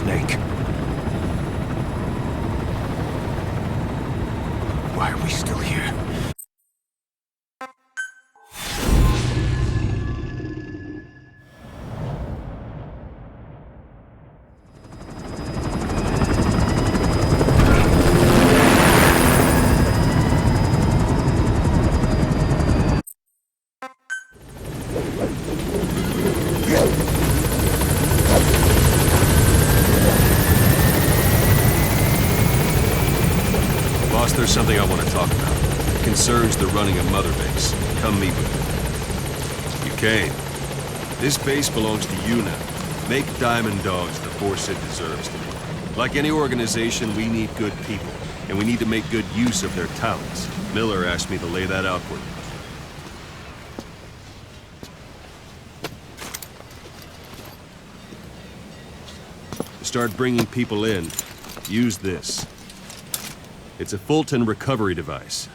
snake. Why are we still here? There's something I want to talk about. It concerns the running of Mother Base. Come meet with me. You came. This base belongs to you now. Make Diamond Dogs the force it deserves to be. Like any organization, we need good people, and we need to make good use of their talents. Miller asked me to lay that out for you. To start bringing people in, use this. It's a Fulton recovery device.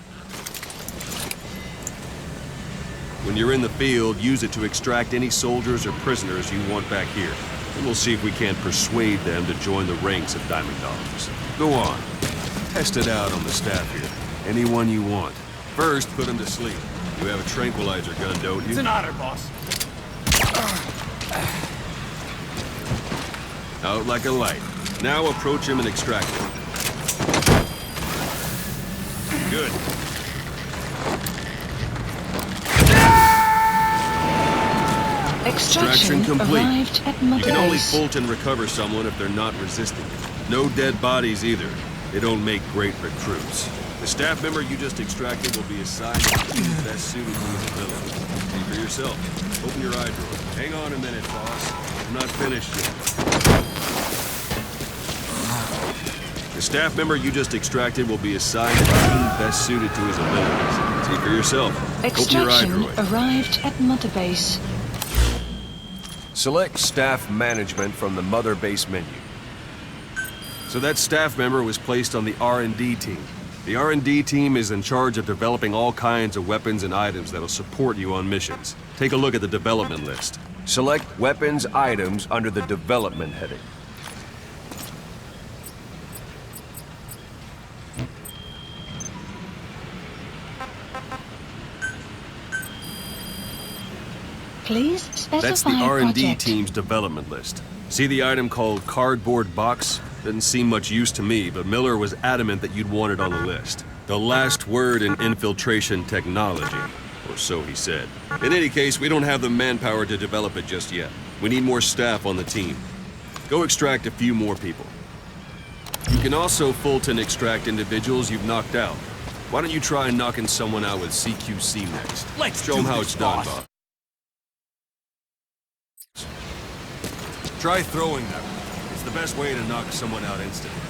When you're in the field, use it to extract any soldiers or prisoners you want back here. And we'll see if we can't persuade them to join the ranks of Diamond Dogs. Go on. Test it out on the staff here. Anyone you want. First, put them to sleep. You have a tranquilizer gun, don't you? It's an honor, boss. Out like a light. Now approach him and extract him. Good. Extraction complete. Arrived at Mother You can only Base. Fulton recover someone if they're not resisting it. No dead bodies either. They don't make great recruits. The staff member you just extracted will be assigned to the team best suited to his ability. See for yourself. Open your eye drawer. Hang on a minute, boss. I'm not finished yet. The staff member you just extracted will be assigned to the team best suited to his abilities. See for yourself. Open your eye Extraction droid. arrived at Mother Base. Select staff management from the Mother Base menu. So that staff member was placed on the R&D team. The R&D team is in charge of developing all kinds of weapons and items that'll support you on missions. Take a look at the development list. Select weapons items under the development heading. Please specify That's the R&D project. team's development list. See the item called cardboard box? Doesn't seem much use to me, but Miller was adamant that you'd want it on the list. The last word in infiltration technology, or so he said. In any case, we don't have the manpower to develop it just yet. We need more staff on the team. Go extract a few more people. You can also Fulton extract individuals you've knocked out. Why don't you try knocking someone out with CQC next? Let's Show do them how this, it's done, boss. Bob. Try throwing them. It's the best way to knock someone out instantly.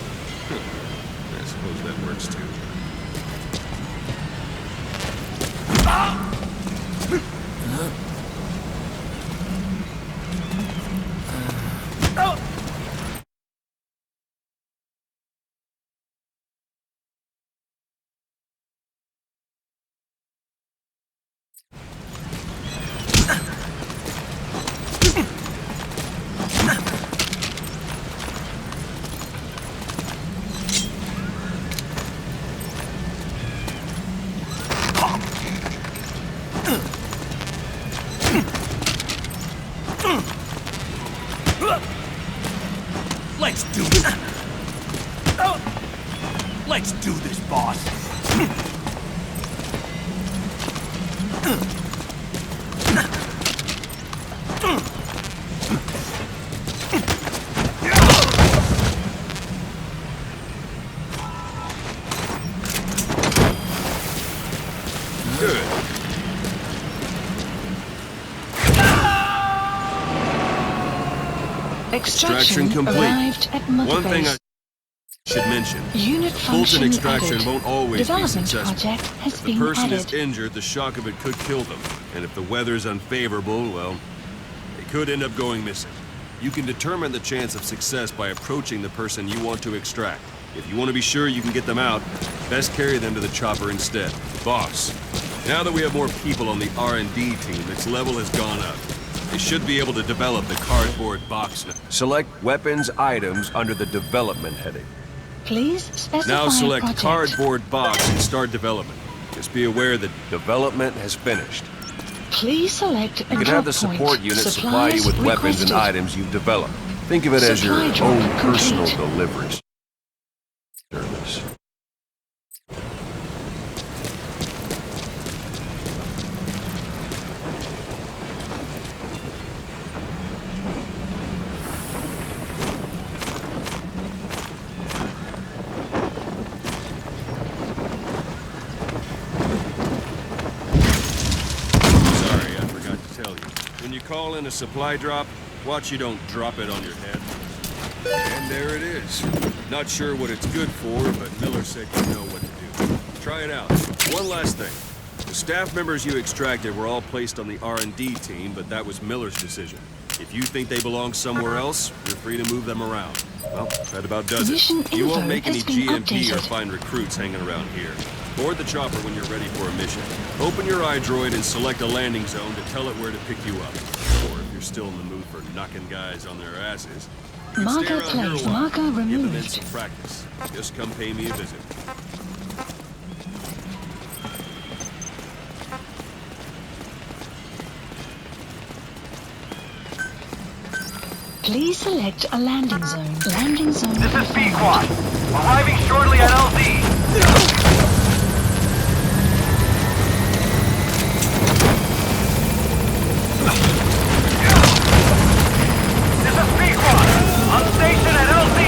I suppose that works too. Let's do this. Let's do this, boss. Good. Extraction complete. arrived at Mother One thing Base. I should mention. Unit Fulton function extraction added. won't always be Development successful. project has If the been person added. is injured, the shock of it could kill them. And if the weather's unfavorable, well, they could end up going missing. You can determine the chance of success by approaching the person you want to extract. If you want to be sure you can get them out, best carry them to the chopper instead. Boss, Now that we have more people on the R&D team, its level has gone up. They should be able to develop the cardboard box now. Select weapons items under the development heading. Please specify Now select project. cardboard box and start development. Just be aware that Development has finished. Please select a You can drop have the support point. unit supply you with Supplies weapons and requested. items you've developed. Think of it as your Supply drop own personal complete. delivery service. Sorry, I forgot to tell you. When you call in a supply drop, watch you don't drop it on your head. And there it is. Not sure what it's good for, but Miller said you know what to do. Try it out. One last thing. The staff members you extracted were all placed on the R&D team, but that was Miller's decision. If you think they belong somewhere else, you're free to move them around. Well, that about does Mission it. You won't info make any has been GMP or updated. find recruits hanging around here. Board the chopper when you're ready for a mission. Open your iDroid and select a landing zone to tell it where to pick you up. Or if you're still in the mood for knocking guys on their asses, you can stay Marker around here a placed. while. Marker Give them in removed. some practice. Just come pay me a visit. Please select a landing zone. Landing zone. This is confirmed. B-Quad. Arriving shortly at LZ. This is B-Quad. On station at LZ.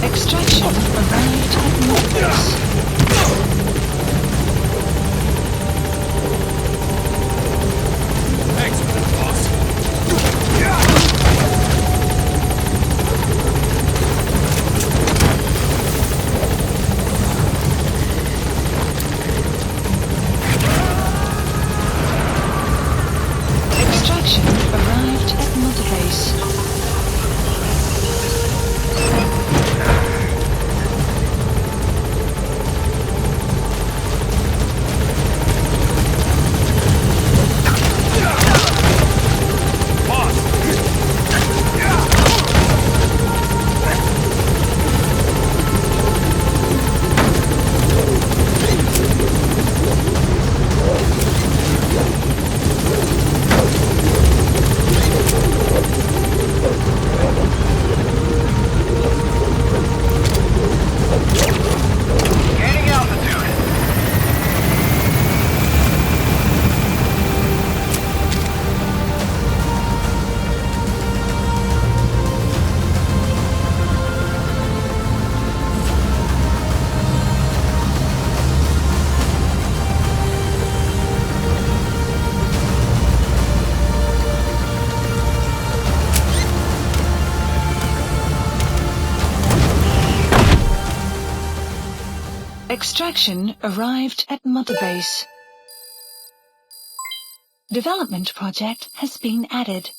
Extraction arrived at Northwest. Thanks, boss. Extraction arrived at Mother Base. Gaining altitude. Extraction arrived at Mother Base. Development project has been added.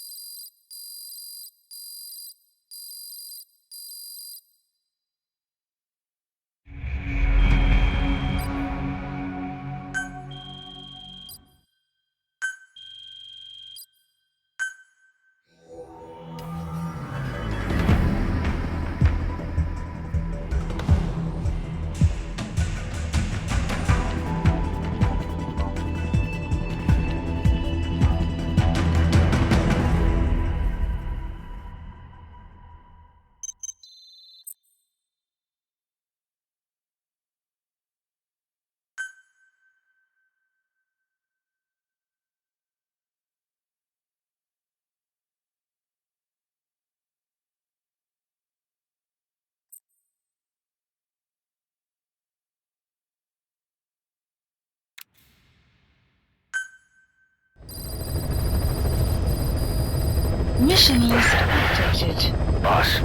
Mission list updated. Boss,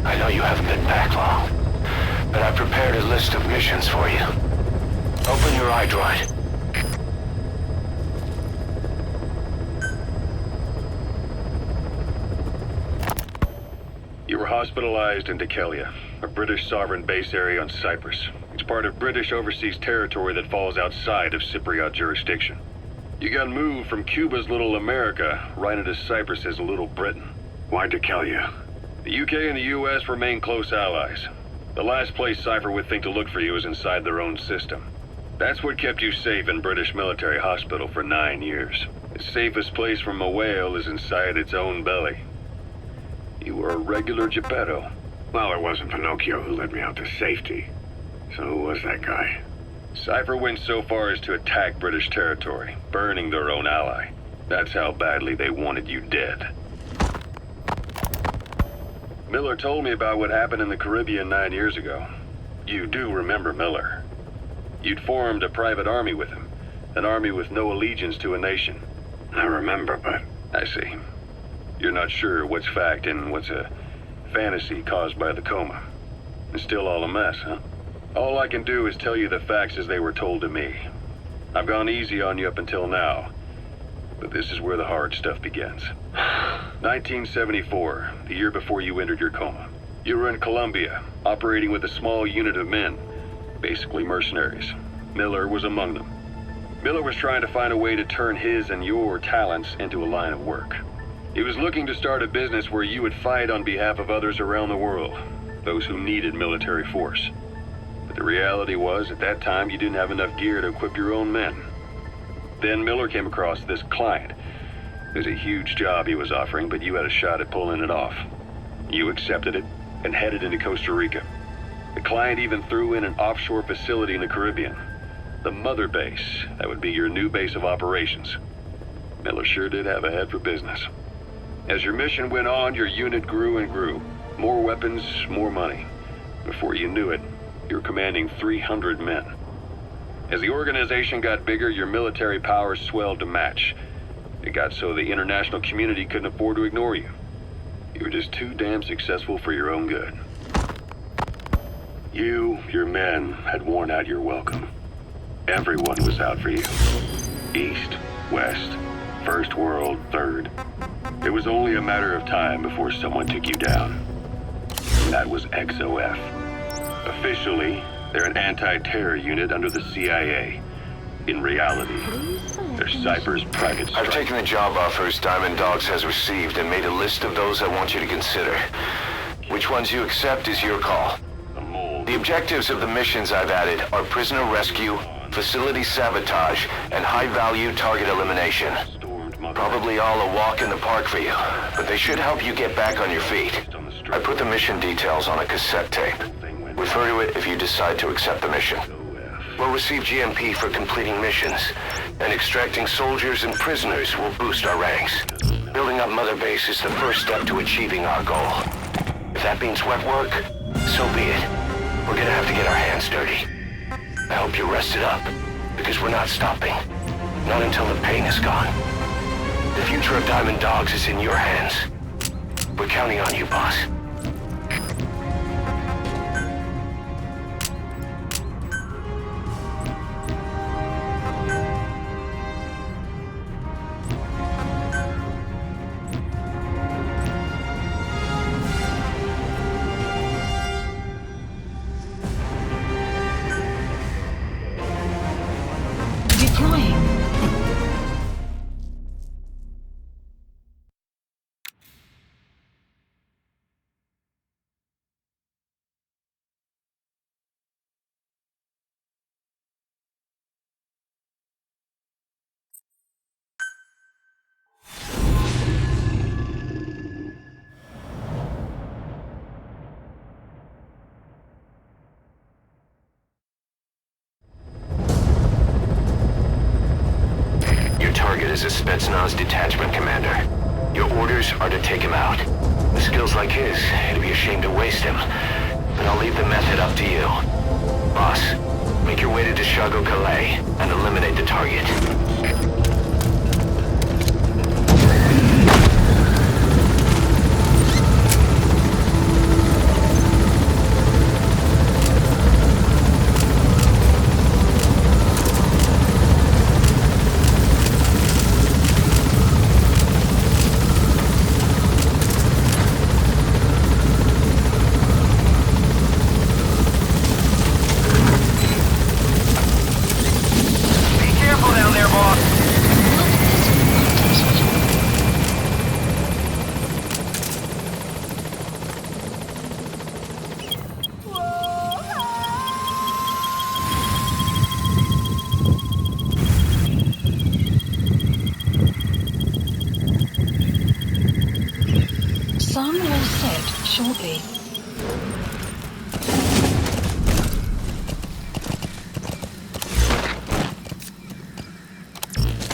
I know you haven't been back long, but I prepared a list of missions for you. Open your iDroid. You were hospitalized in Dekelia, a British sovereign base area on Cyprus. It's part of British overseas territory that falls outside of Cypriot jurisdiction. You got moved from Cuba's Little America right into Cyprus's Little Britain. Why'd they kill you? The UK and the US remain close allies. The last place Cypher would think to look for you is inside their own system. That's what kept you safe in British military hospital for 9 years. The safest place from a whale is inside its own belly. You were a regular Geppetto. Well, it wasn't Pinocchio who led me out to safety. So who was that guy? Cypher went so far as to attack British territory, burning their own ally. That's how badly they wanted you dead. Miller told me about what happened in the Caribbean 9 years ago. You do remember Miller. You'd formed a private army with him, an army with no allegiance to a nation. I remember, but... I see. You're not sure what's fact and what's a fantasy caused by the coma. It's still all a mess, huh? All I can do is tell you the facts as they were told to me. I've gone easy on you up until now, but this is where the hard stuff begins. 1974, the year before you entered your coma. You were in Colombia, operating with a small unit of men, basically mercenaries. Miller was among them. Miller was trying to find a way to turn his and your talents into a line of work. He was looking to start a business where you would fight on behalf of others around the world, those who needed military force. But the reality was, at that time, you didn't have enough gear to equip your own men. Then Miller came across this client. It was a huge job he was offering, but you had a shot at pulling it off. You accepted it and headed into Costa Rica. The client even threw in an offshore facility in the Caribbean. The mother base, that would be your new base of operations. Miller sure did have a head for business. As your mission went on, your unit grew and grew. More weapons, more money. Before you knew it, you were commanding 300 men. As the organization got bigger, your military powers swelled to match. It got so the international community couldn't afford to ignore you. You were just too damn successful for your own good. You, your men, had worn out your welcome. Everyone was out for you. East, West, First World, Third. It was only a matter of time before someone took you down. And that was XOF. Officially, they're an anti-terror unit under the CIA. In reality, they're Cypher's private strike. I've taken the job offers Diamond Dogs has received and made a list of those I want you to consider. Which ones you accept is your call. The objectives of the missions I've added are prisoner rescue, facility sabotage, and high-value target elimination. Probably all a walk in the park for you, but they should help you get back on your feet. I put the mission details on a cassette tape. Refer to it if you decide to accept the mission. We'll receive GMP for completing missions, and extracting soldiers and prisoners will boost our ranks. Building up Mother Base is the first step to achieving our goal. If that means wet work, so be it. We're gonna have to get our hands dirty. I hope you're rested up, because we're not stopping. Not until the pain is gone. The future of Diamond Dogs is in your hands. We're counting on you, boss. Is a Spetsnaz detachment commander. Your orders are to take him out. With skills like his, it'd be a shame to waste him. But I'll leave the method up to you. Boss, make your way to Deshago Calais and eliminate the target.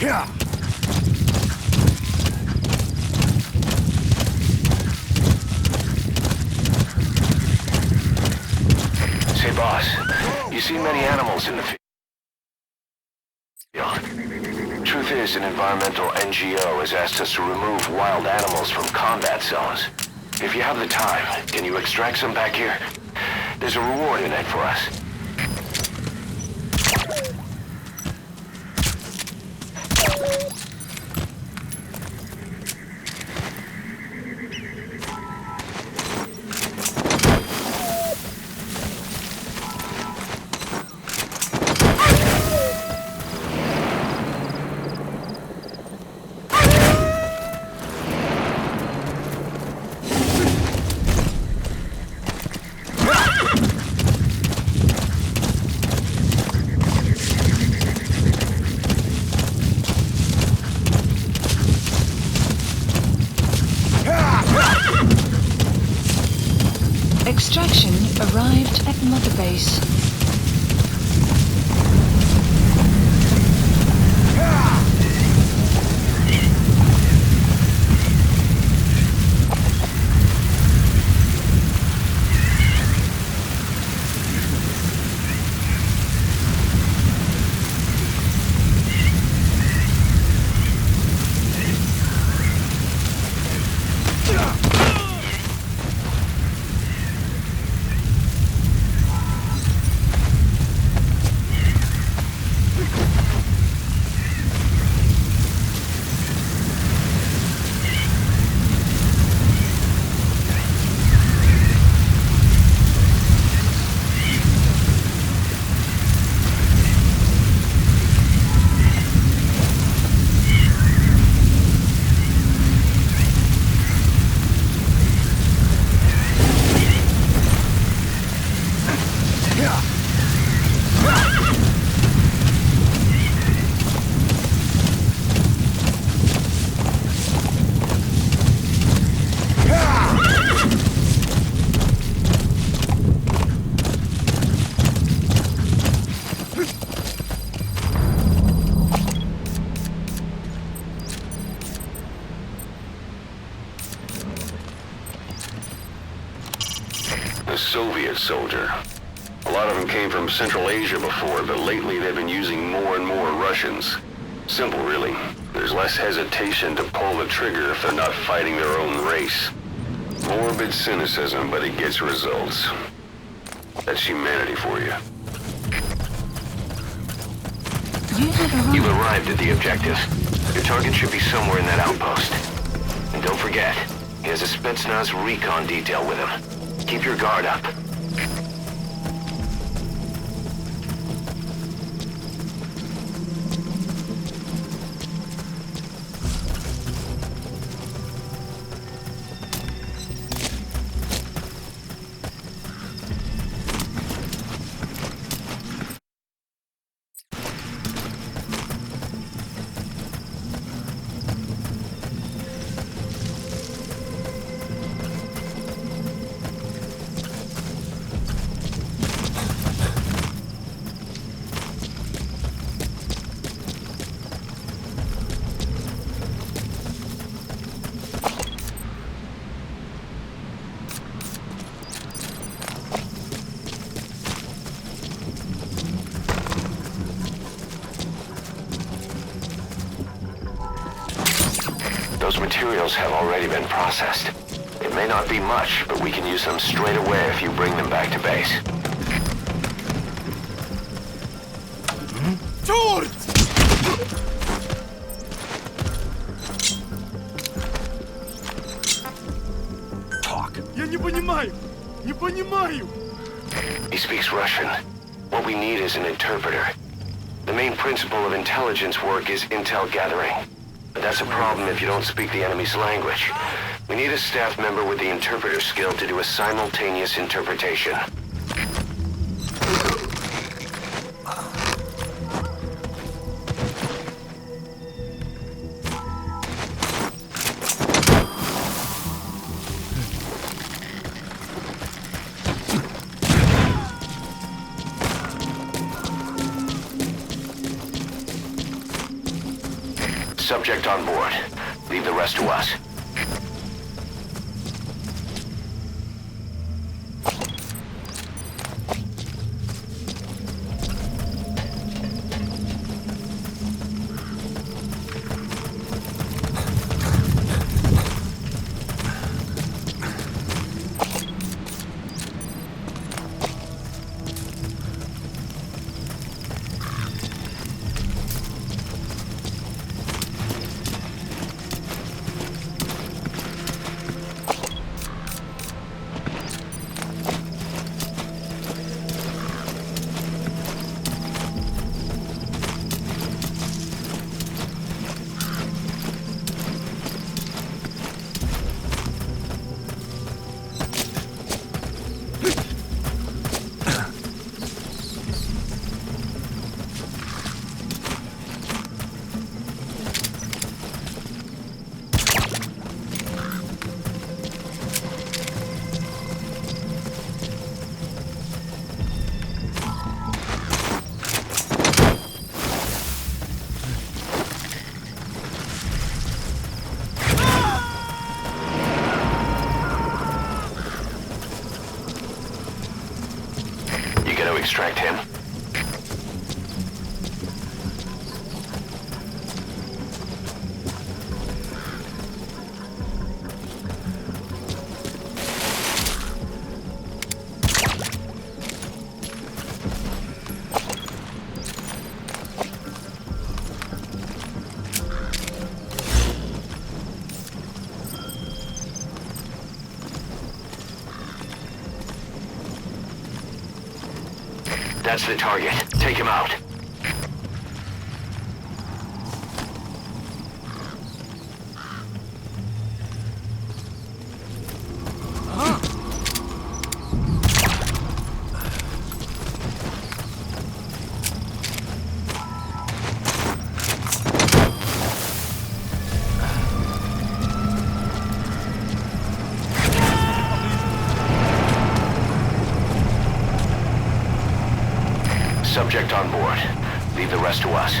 Yeah. Say, boss, you see many animals in the field. Truth is, an environmental NGO has asked us to remove wild animals from combat zones. If you have the time, can you extract some back here? There's a reward in it for us. Extraction arrived at Mother Base. A Soviet soldier. A lot of them came from Central Asia before, but lately they've been using more and more Russians. Simple, really. There's less hesitation to pull the trigger if they're not fighting their own race. Morbid cynicism, but it gets results. That's humanity for you. You've arrived at the objective. Your target should be somewhere in that outpost. And don't forget, he has a Spetsnaz recon detail with him. Keep your guard up. Those materials have already been processed. It may not be much, but we can use them straight away if you bring them back to base. Talk. Я не понимаю. Не понимаю. He speaks Russian. What we need is an interpreter. The main principle of intelligence work is intel gathering. But that's a problem if you don't speak the enemy's language. We need a staff member with the interpreter skill to do a simultaneous interpretation. subject on board. Leave the rest to us. Extract him. That's the target. Take him out. Subject on board. Leave the rest to us.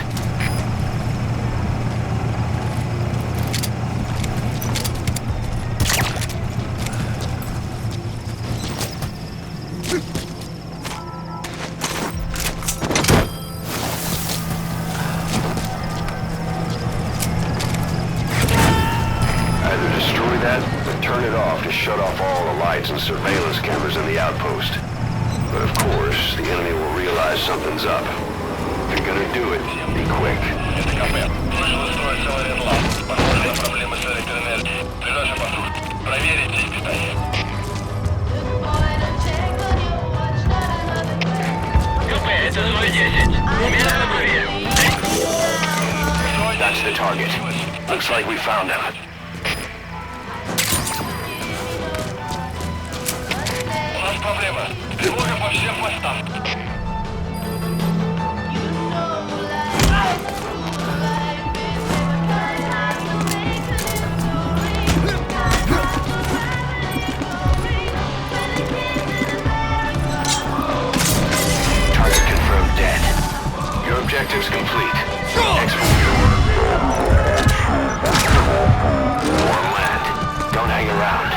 Either destroy that or turn it off to shut off all the lights and surveillance cameras in the outpost. But of course, the enemy will realize something's up. If you're gonna do it, be quick. That's the target. Looks like we found him. Тревога по всем постам. Target confirmed dead. Your objective's complete. More land. Don't hang around.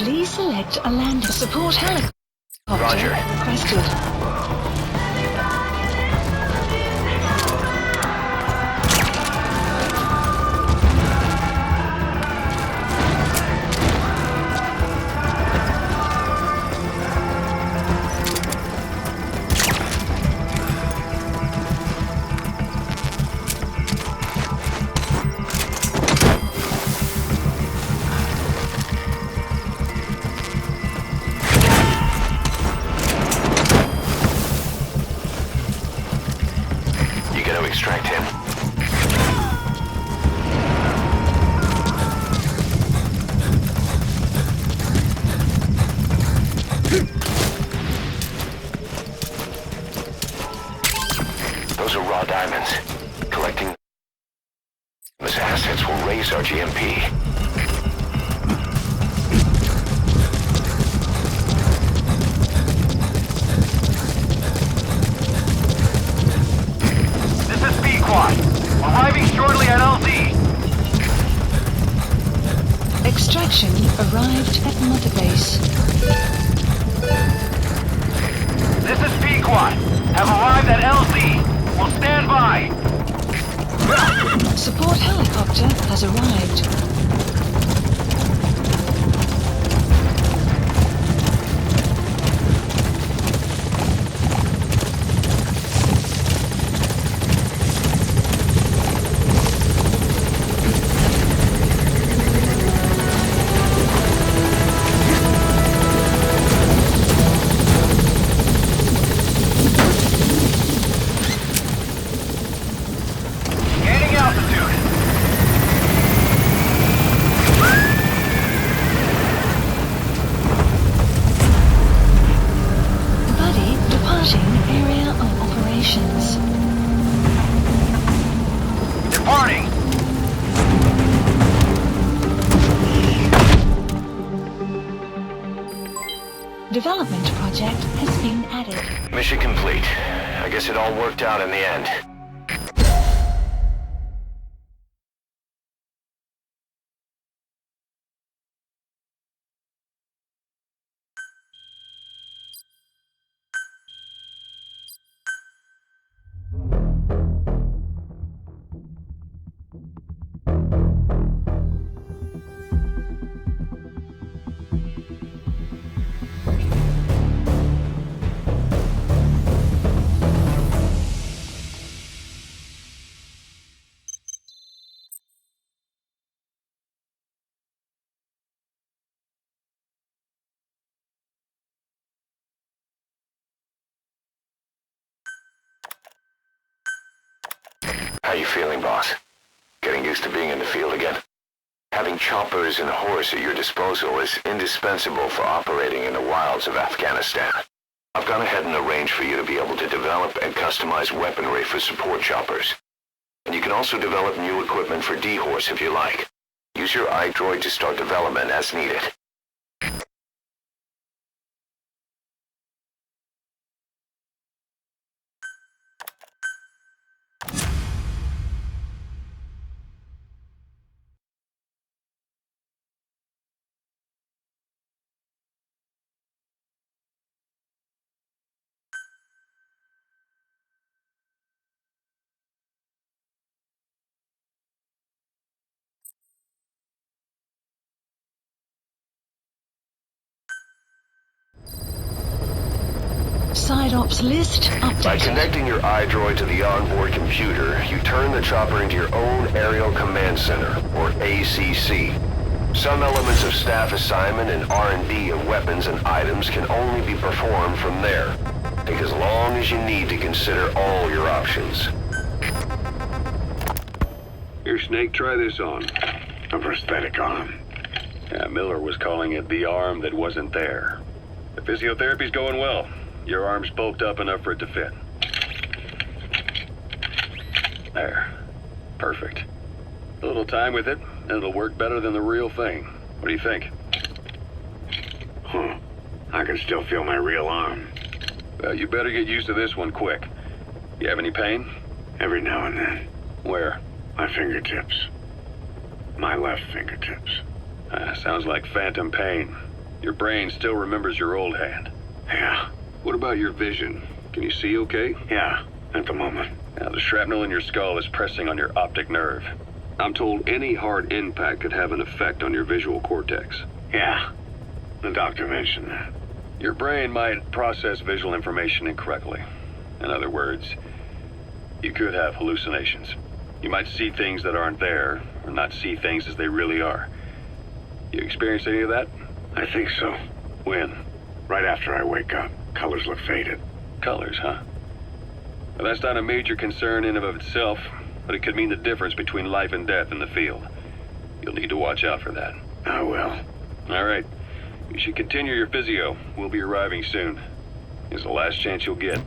Please select a landing support helicopter. Roger. Requested. extract him. Those are raw diamonds. Collecting those assets will raise our GMP. This is B-Quad. Arriving shortly at LZ. Extraction arrived at Mother Base. This is P-Quad. Have arrived at LZ. Will stand by. Support helicopter has arrived. Gaining altitude. Buddy departing area of operations. Departing. Development project has been added. Mission complete. I guess it all worked out in the end. How you feeling, boss? Getting used to being in the field again? Having choppers and horse at your disposal is indispensable for operating in the wilds of Afghanistan. I've gone ahead and arranged for you to be able to develop and customize weaponry for support choppers. And you can also develop new equipment for D-Horse if you like. Use your iDroid to start development as needed. Side ops list updated. By connecting your iDroid to the onboard computer, you turn the chopper into your own Aerial Command Center, or ACC. Some elements of staff assignment and R&D of weapons and items can only be performed from there. Take as long as you need to consider all your options. Here, Snake, try this on. A prosthetic arm. Yeah, Miller was calling it the arm that wasn't there. The physiotherapy's going well. Your arm's bulked up enough for it to fit. There. Perfect. A little time with it, and it'll work better than the real thing. What do you think? Huh. I can still feel my real arm. Well, you better get used to this one quick. You have any pain? Every now and then. Where? My fingertips. My left fingertips. Sounds like phantom pain. Your brain still remembers your old hand. Yeah. What about your vision? Can you see okay? Yeah, at the moment. Now, the shrapnel in your skull is pressing on your optic nerve. I'm told any hard impact could have an effect on your visual cortex. Yeah. The doctor mentioned that. Your brain might process visual information incorrectly. In other words, you could have hallucinations. You might see things that aren't there, or not see things as they really are. You experienced any of that? I think so. When? Right after I wake up. Colors look faded. Colors, huh? Now, that's not a major concern in and of itself, but it could mean the difference between life and death in the field. You'll need to watch out for that. I will. All right. You should continue your physio. We'll be arriving soon. It's the last chance you'll get.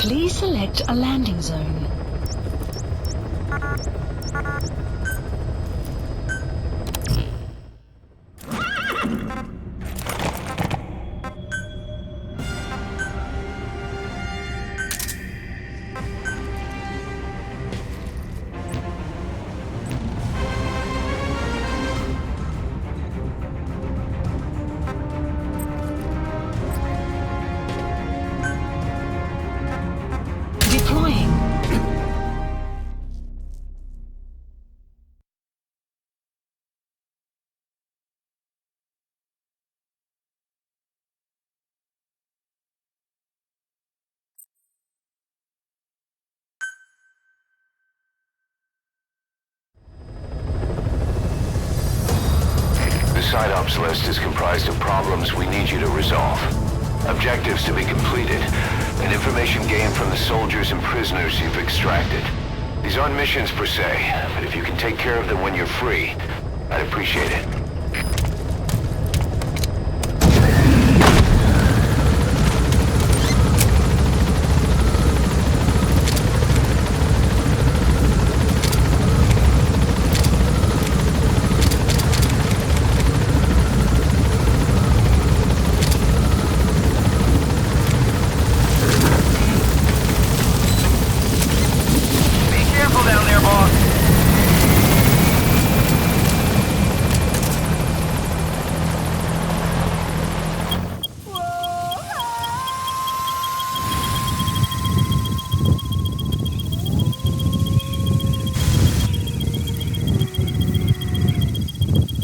Please select a landing zone. Deploying. The side ops list is comprised of problems we need you to resolve, objectives to be completed, and information gained from the soldiers and prisoners you've extracted. These aren't missions per se, but if you can take care of them when you're free, I'd appreciate it. Be careful down there, boss.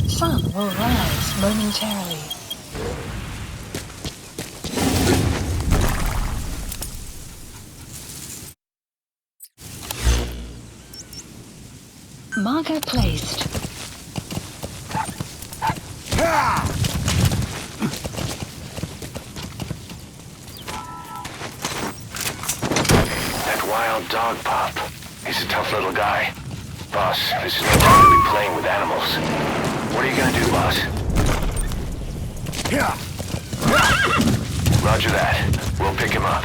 Sun will rise momentarily. Marker placed. That wild dog pup. He's a tough little guy. Boss, this is no time to be playing with animals. What are you gonna do, boss? Roger that. We'll pick him up.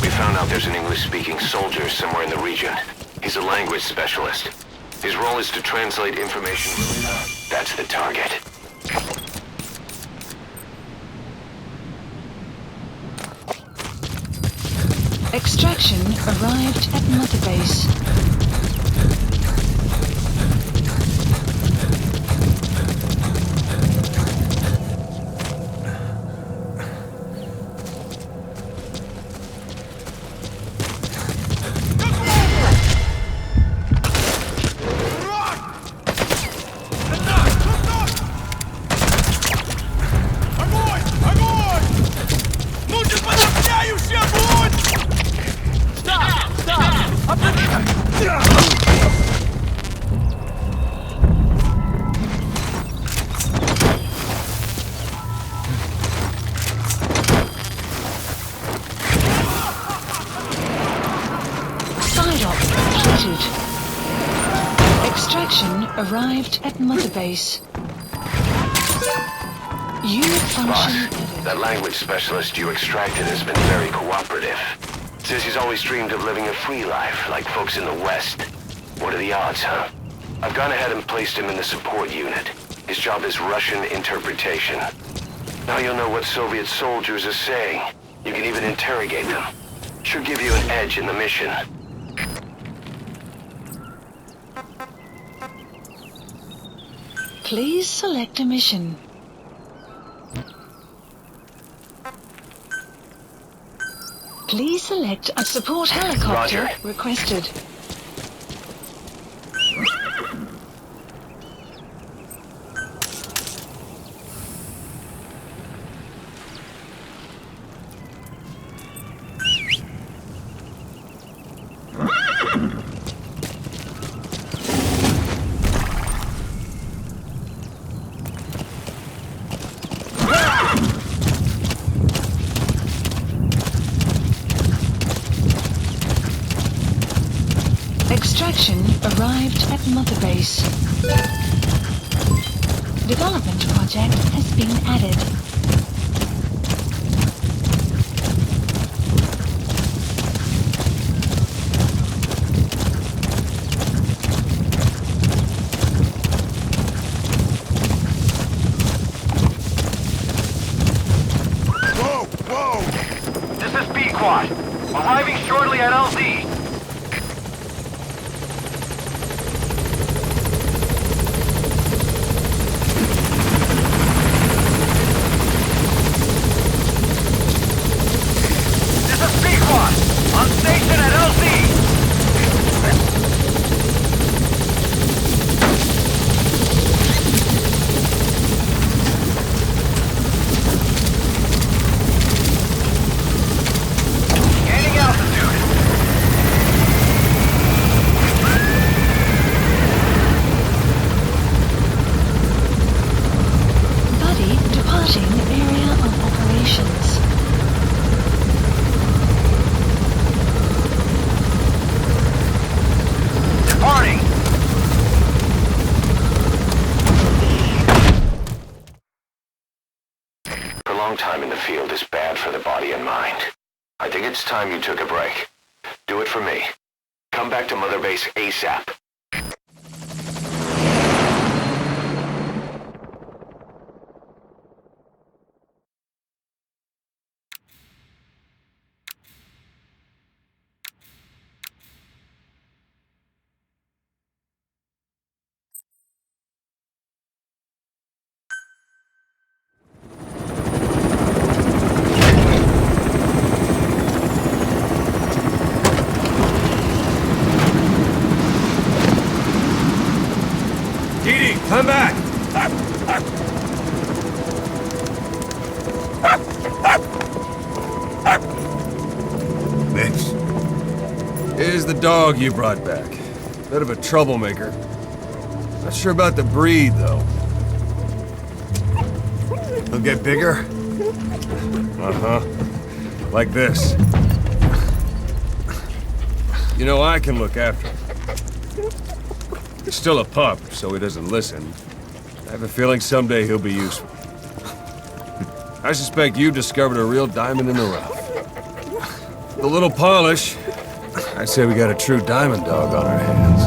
We found out there's an English-speaking soldier somewhere in the region. He's a language specialist. His role is to translate information. That's the target. Extraction arrived at Mother Base. Огонь! Огонь! Ну ты подавляющий огонь! Side op completed. Extraction arrived at Mother Base. Unit function Boss, edited. that language specialist you extracted has been very cooperative. Says he's always dreamed of living a free life, like folks in the West. What are the odds, huh? I've gone ahead and placed him in the support unit. His job is Russian interpretation. Now you'll know what Soviet soldiers are saying. You can even interrogate them. Should give you an edge in the mission. Please select a mission. Please select a support helicopter Roger. requested. Extraction arrived at Mother Base. Development project has been added. Whoa! Whoa! This is Pequod. Arriving shortly at LZ. This is Pequod. On station at LZ. Gaining altitude. Buddy departing area of operations. Departing. Prolonged time in the field is bad for the body and mind. I think it's time you took a break. Do it for me. Come back to Mother Base ASAP. Didi, come back! This. Here's the dog you brought back. Bit of a troublemaker. Not sure about the breed, though. He'll get bigger? Uh-huh. Like this. You know, I can look after him. He's still a pup, so he doesn't listen. I have a feeling someday he'll be useful. I suspect you discovered a real diamond in the rough. With a little polish, I'd say we got a true diamond dog on our hands.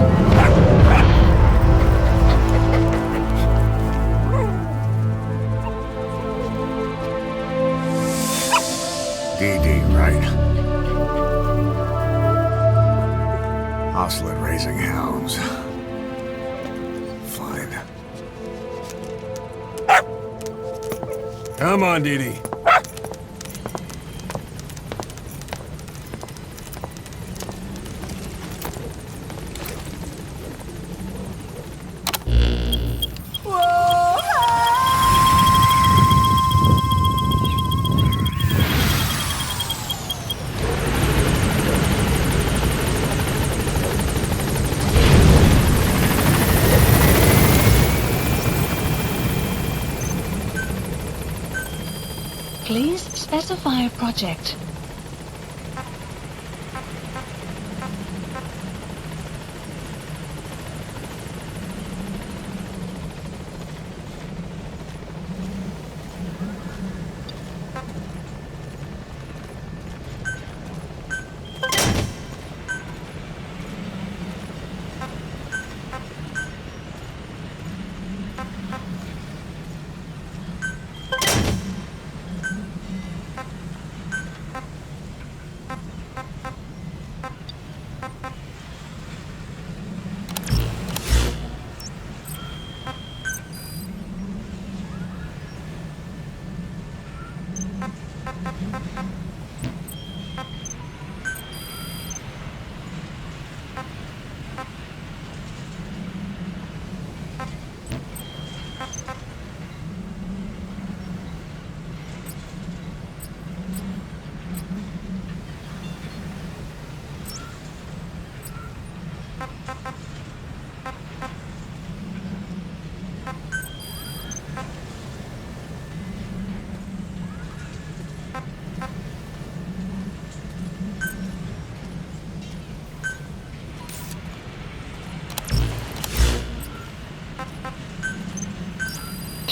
DD, right? Oslet raising hounds. Fine. Come on, Didi. Please specify a project.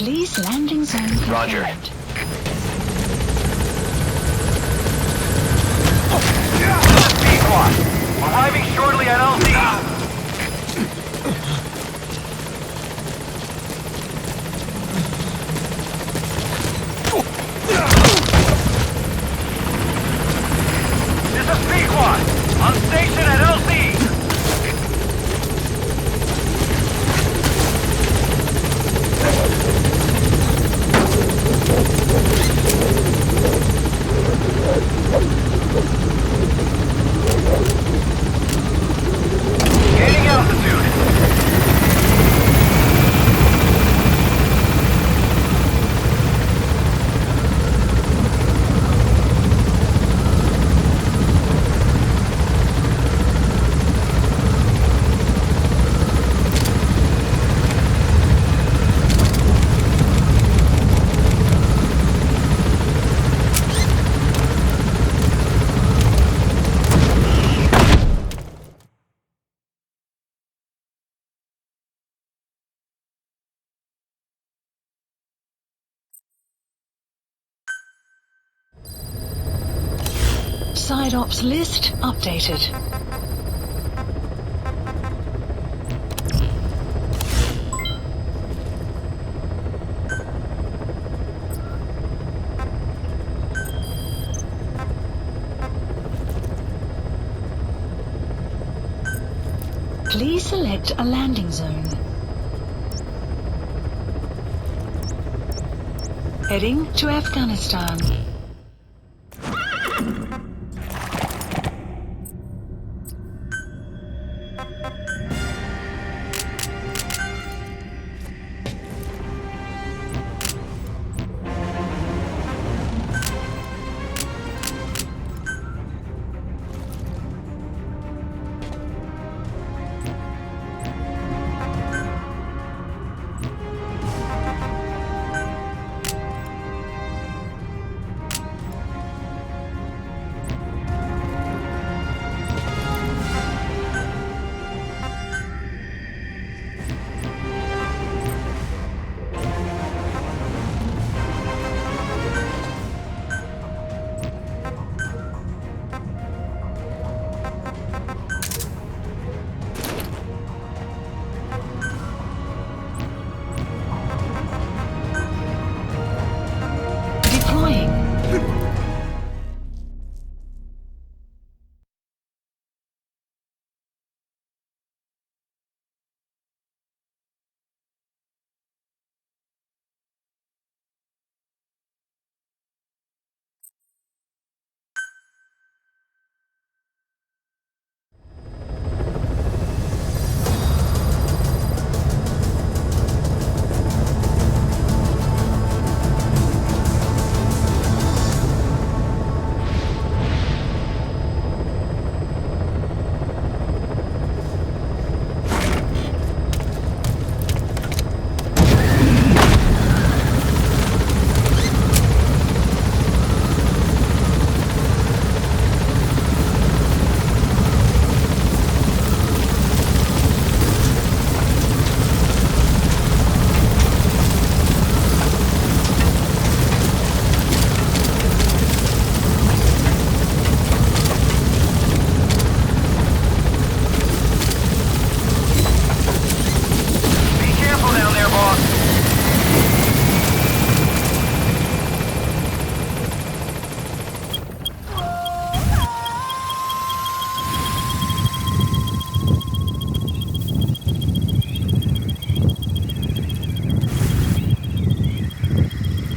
Please landing zone confirmed. Roger. Squad, arriving shortly at LZ. This is P-Quad, on station at LZ. Gaining altitude. Side ops list updated. Please select a landing zone. Heading to Afghanistan.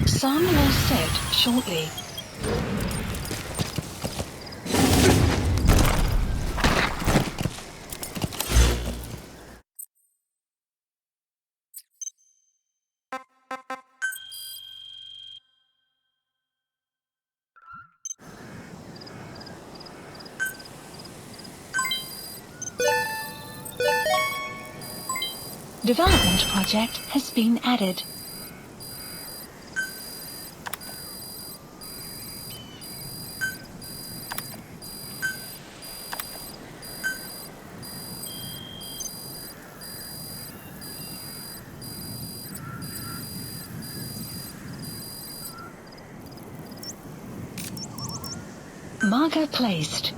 Sun will set shortly. Development project has been added. Marker placed.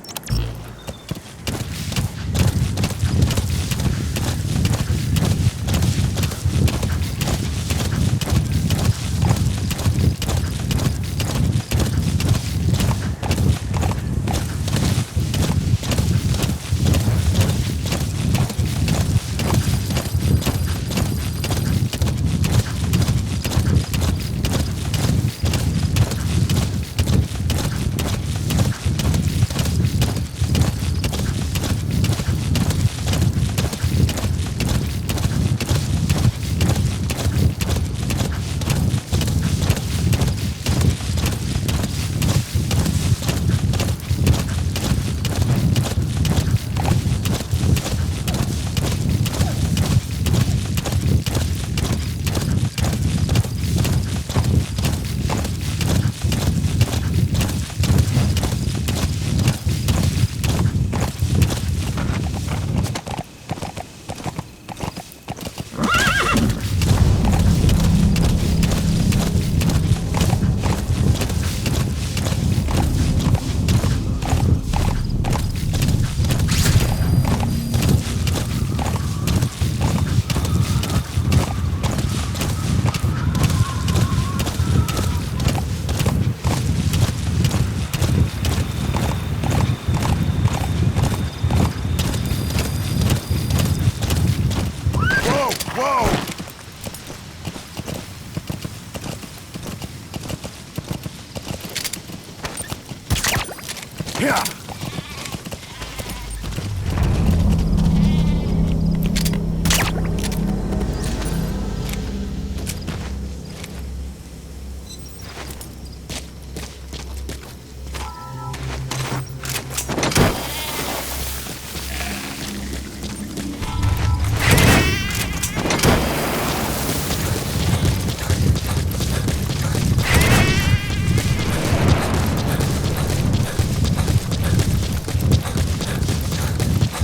Yeah.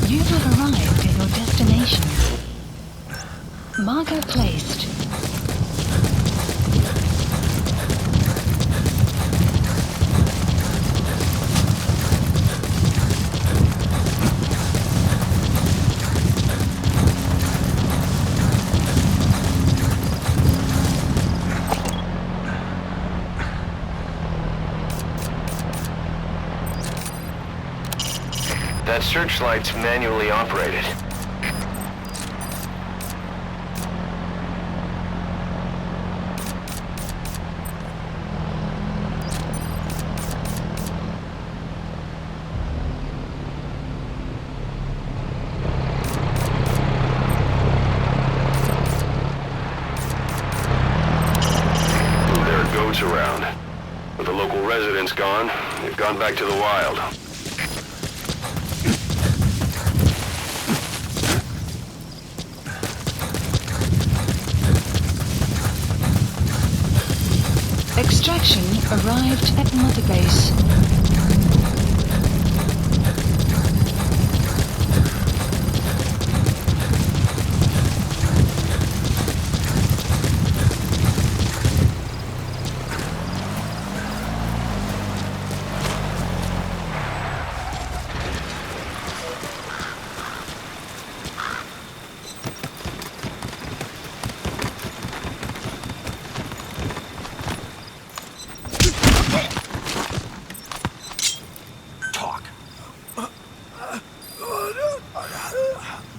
You have arrived at your destination. Marker placed. That searchlight's manually operated. There are goats around. With the local residents gone, they've gone back to the wild. Extraction arrived at Mother Base.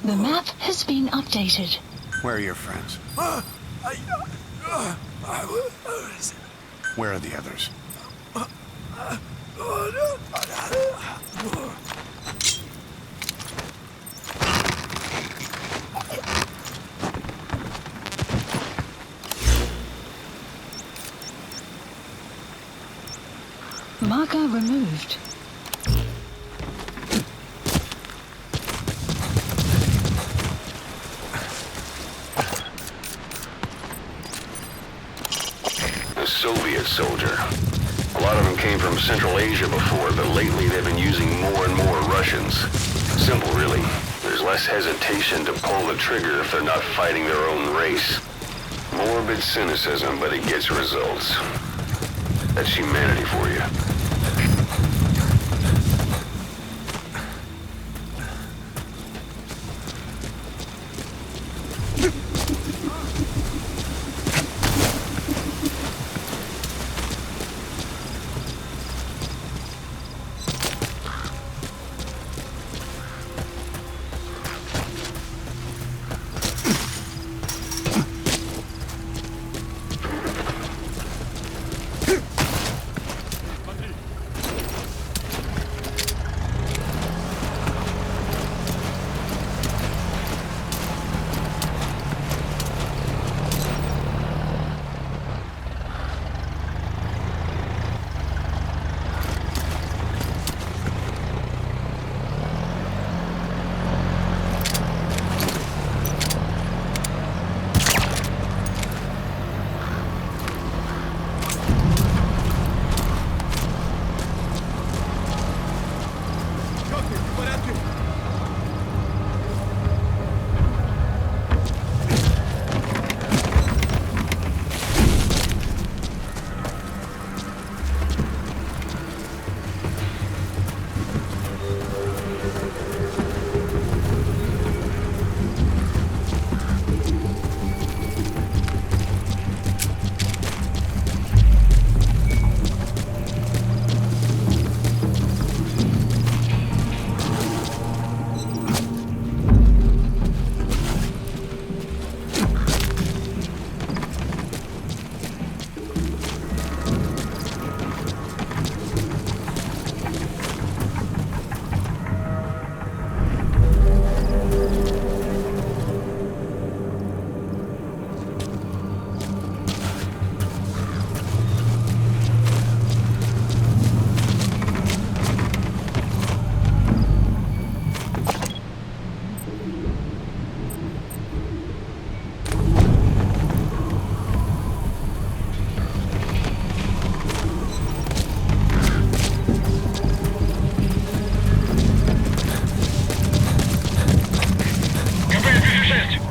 The map has been updated. Where are your friends? Where are the others? Marker removed. A Soviet soldier. A lot of them came from Central Asia before, but lately they've been using more and more Russians. Simple, really. There's less hesitation to pull the trigger if they're not fighting their own race. Morbid cynicism, but it gets results. That's humanity for you.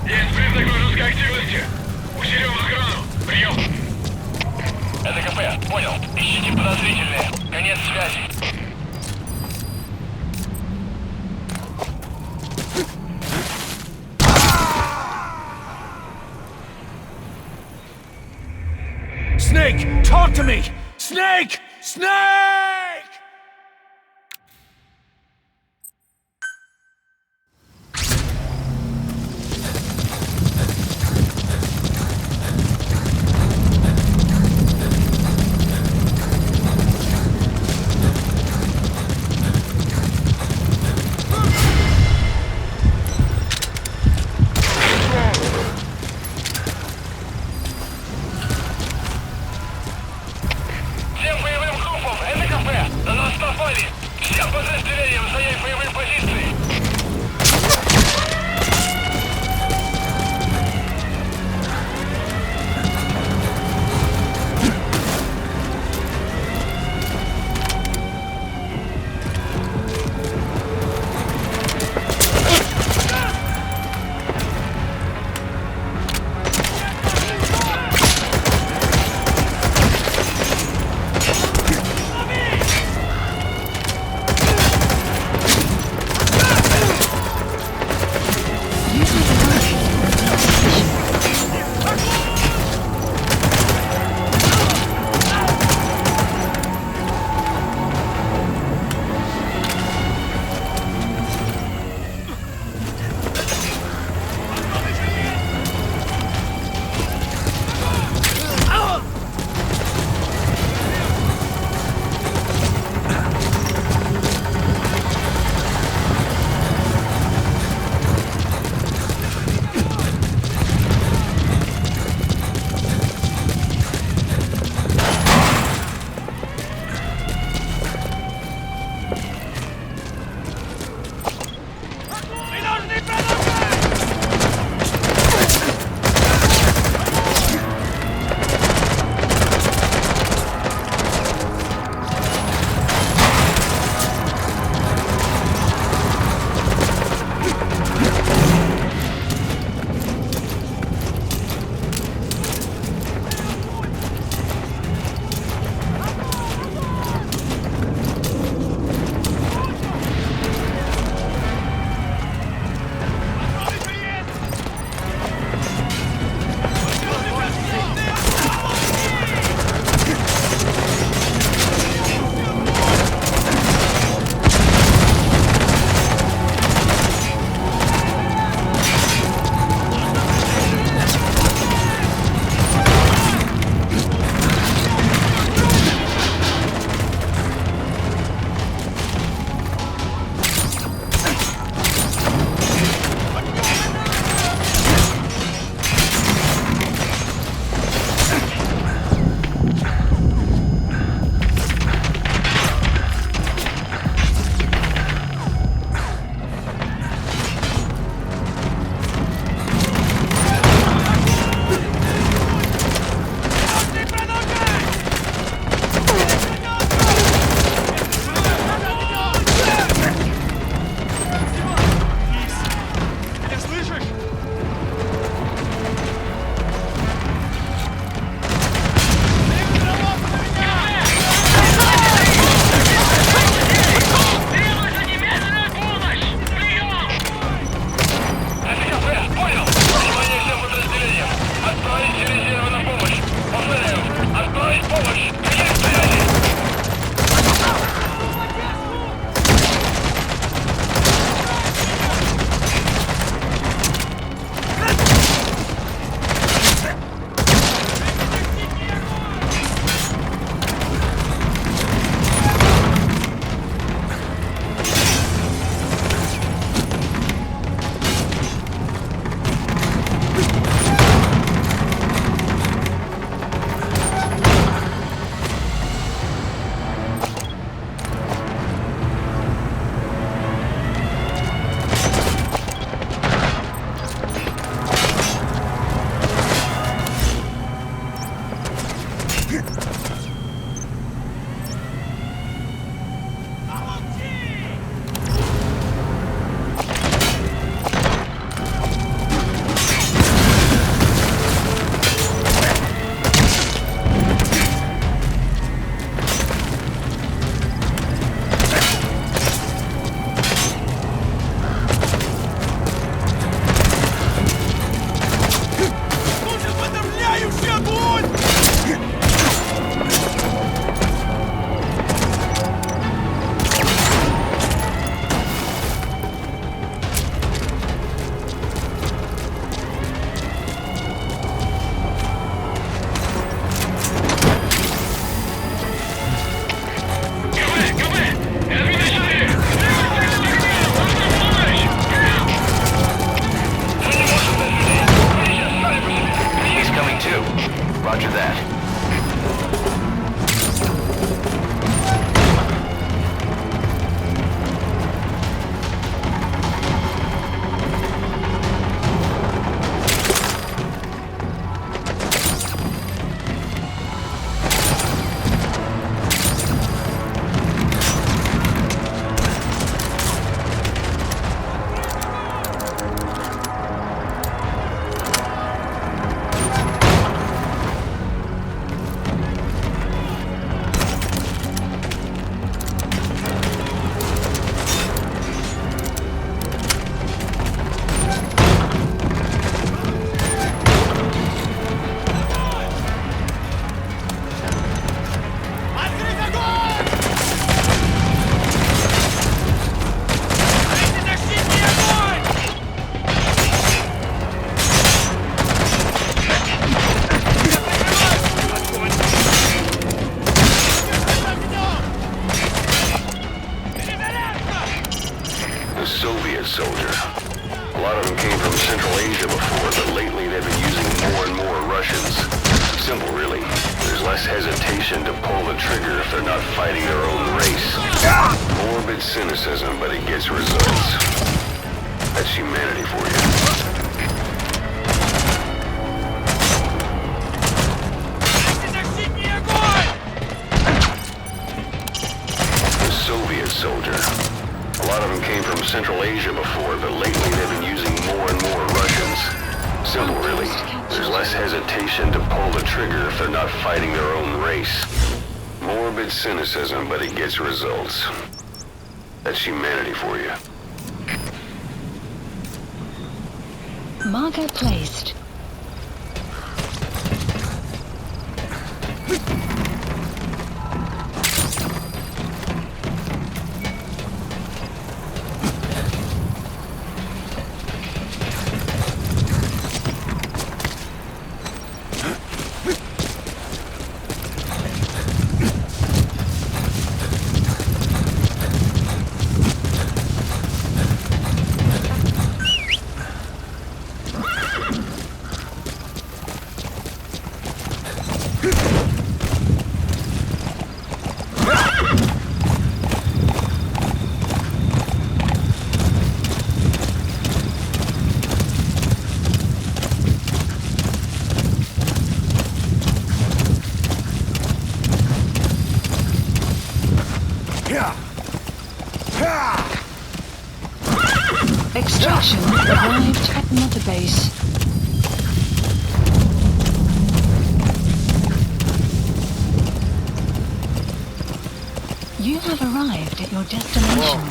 Есть признак вражеской активности. Усилим охрану. Прием. Это КП. Понял. Ищите подозрительные. Конец связи. Snake, talk to me! Snake! Snake! Всем боевым группам! Это lot of them came from Central Asia before, but lately they've been using more and more Russians. Simple, really. There's less hesitation to pull the trigger if they're not fighting their own race. Morbid cynicism, but it gets results. That's humanity for you. The Soviet soldier. A lot of them came from Central Asia before, but lately they've been using more and more Russians. Simple, really. There's less hesitation to pull the trigger if they're not fighting their own race. Morbid cynicism, but it gets results. That's humanity for you. Marker placed. Extraction arrived at Mother Base. You have arrived at your destination.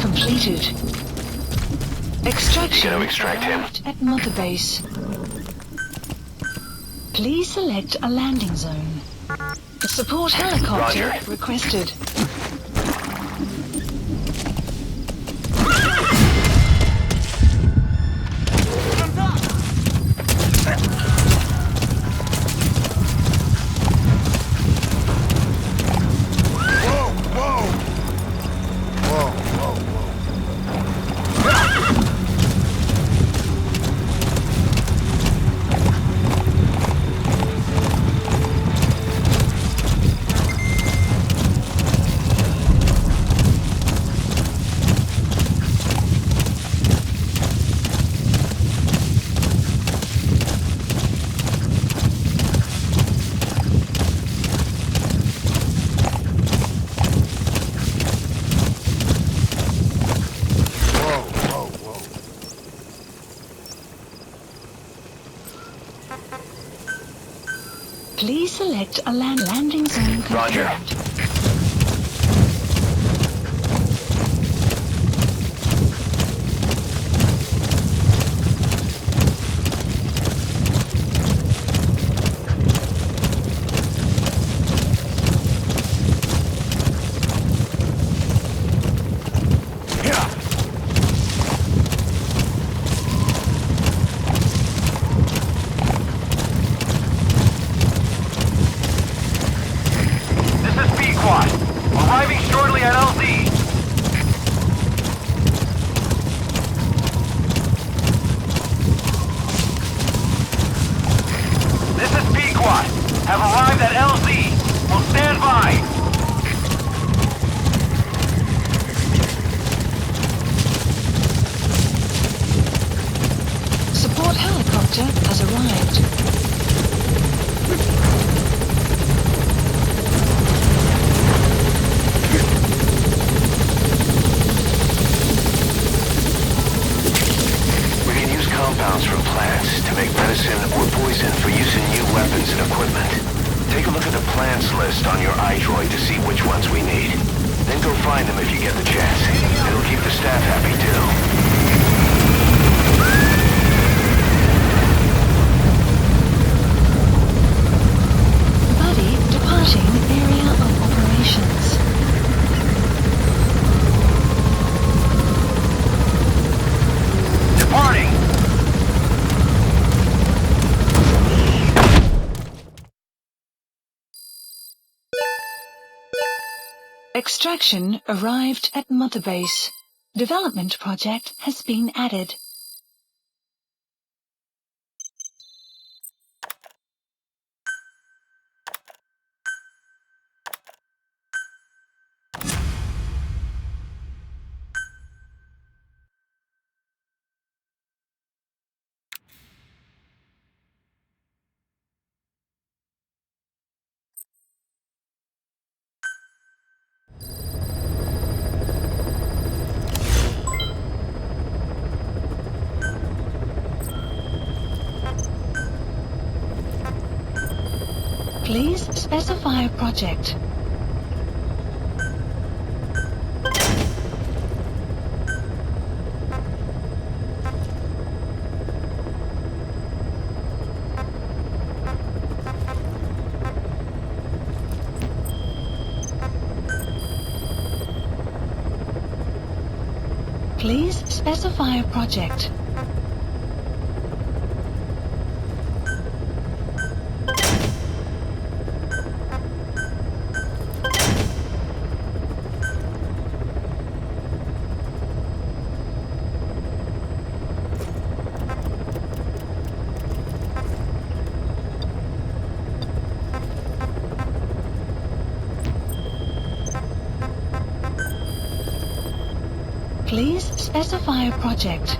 Completed. Extraction Extract him. at Mother Base. Please select a landing zone. The support helicopter Roger. requested. Please select a landing zone. Roger. sector has arrived. Compounds from plants to make medicine or poison for use in new weapons and equipment. Take a look at the plants list on your iDroid to see which ones we need. Then go find them if you get the chance. It'll keep the staff happy too. Buddy departing area of operations. Departing! Extraction arrived at Mother Base. Development project has been added. Please specify a project. Please specify a project. Please specify a project.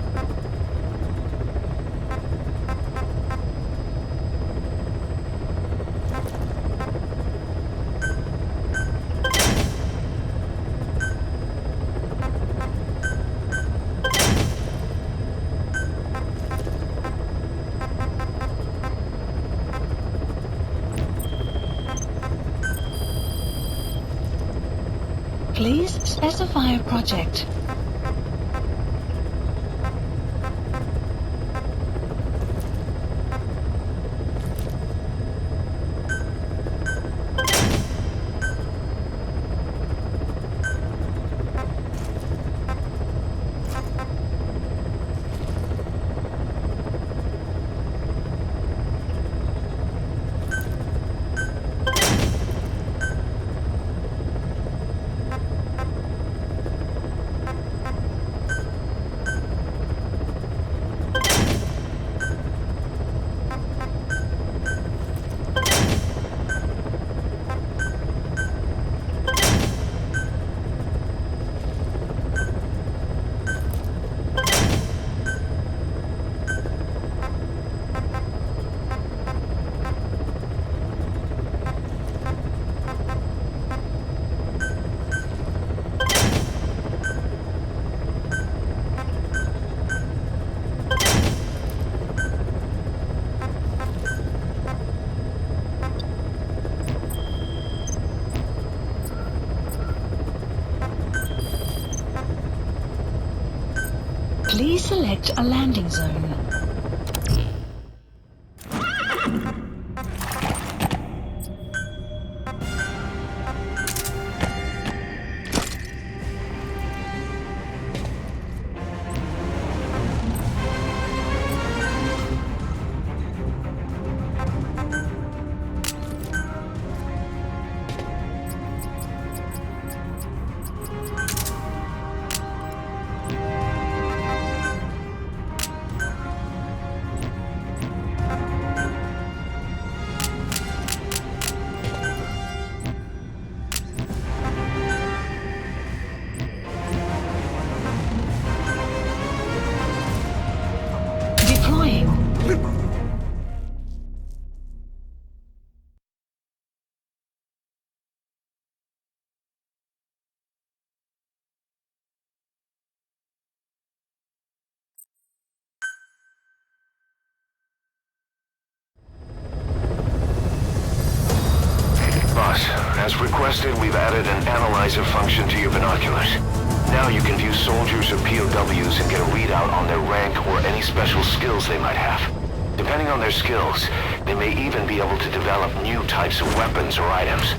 Please specify a project. Please select a landing zone. requested, we've added an analyzer function to your binoculars. Now you can view soldiers or POWs and get a readout on their rank or any special skills they might have. Depending on their skills, they may even be able to develop new types of weapons or items.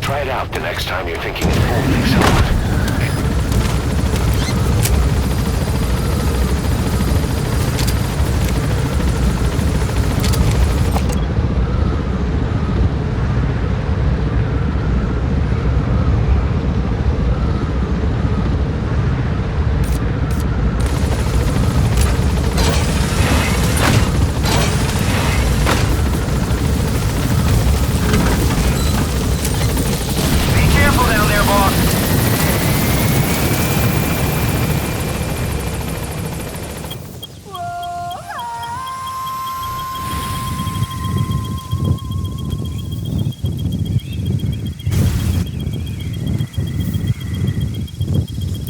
Try it out the next time you're thinking of full excellent.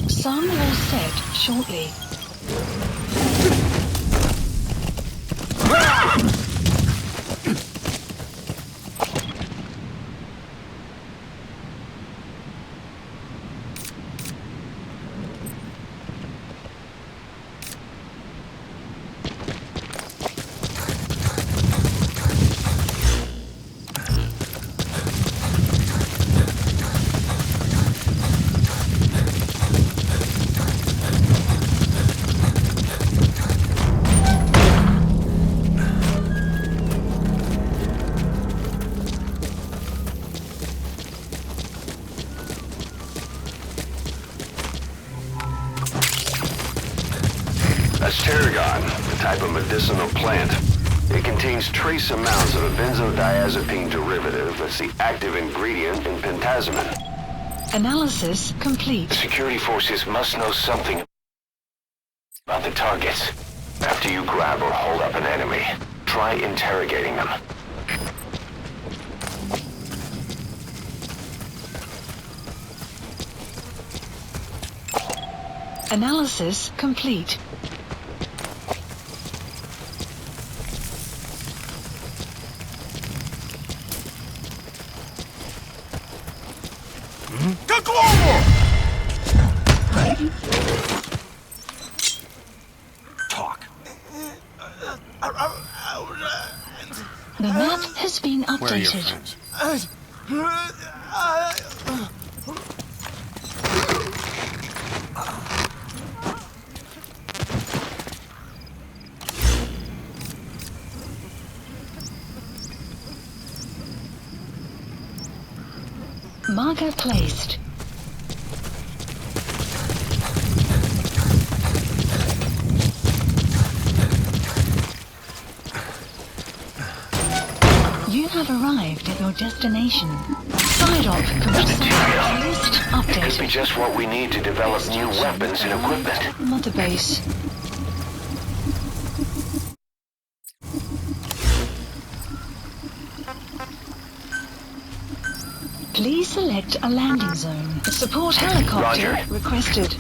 Some will set shortly. Tarragon, a type of medicinal plant. It contains trace amounts of a benzodiazepine derivative that's the active ingredient in pentazimine. Analysis complete. The security forces must know something about the targets. After you grab or hold up an enemy, try interrogating them. Analysis complete. Talk. The map has been Where are your updated. friends? Marker placed. You have arrived at your destination. Side op conclusive. List It could be updated. just what we need to develop new weapons and equipment. Mother base. Please select a landing zone. Support helicopter Roger. requested.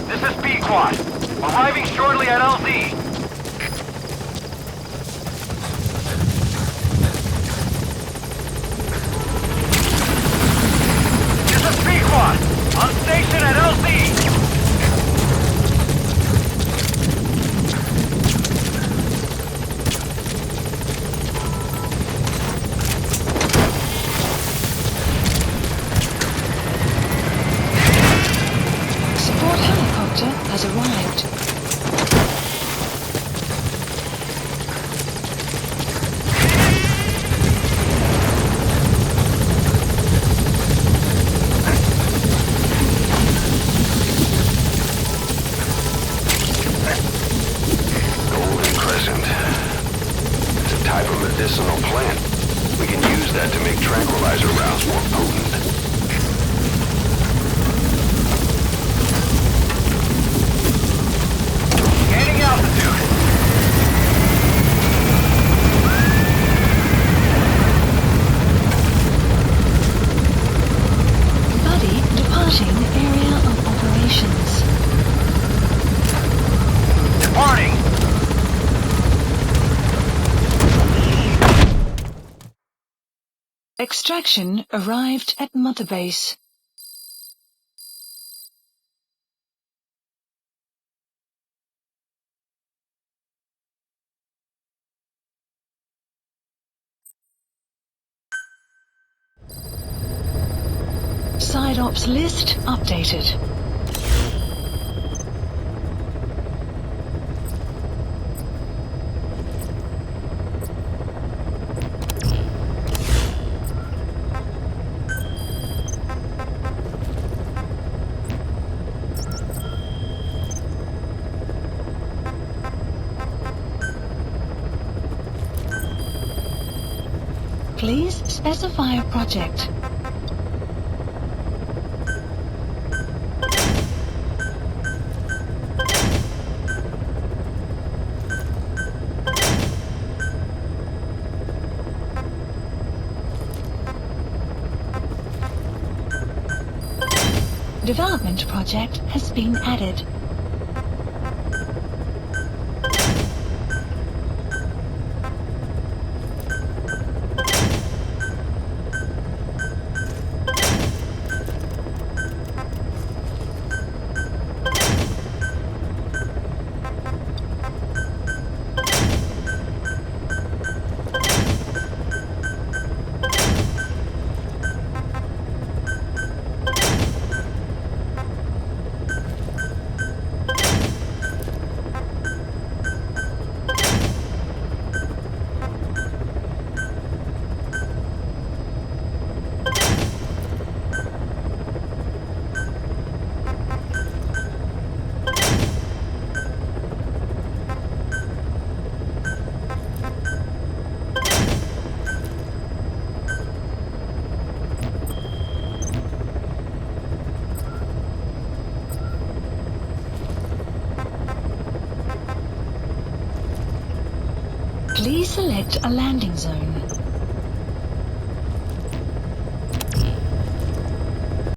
This is B-Quad. Arriving shortly at LZ. This is B-Quad. On station at LZ. helicopter has arrived. Golden Crescent. It's a type of medicinal plant. We can use that to make tranquilizer rounds more potent. Gaining altitude. Buddy departing area of operations. Departing. Extraction arrived at Mother Base. Side ops list updated. Please specify a project. Development project has been added. Please select a landing zone.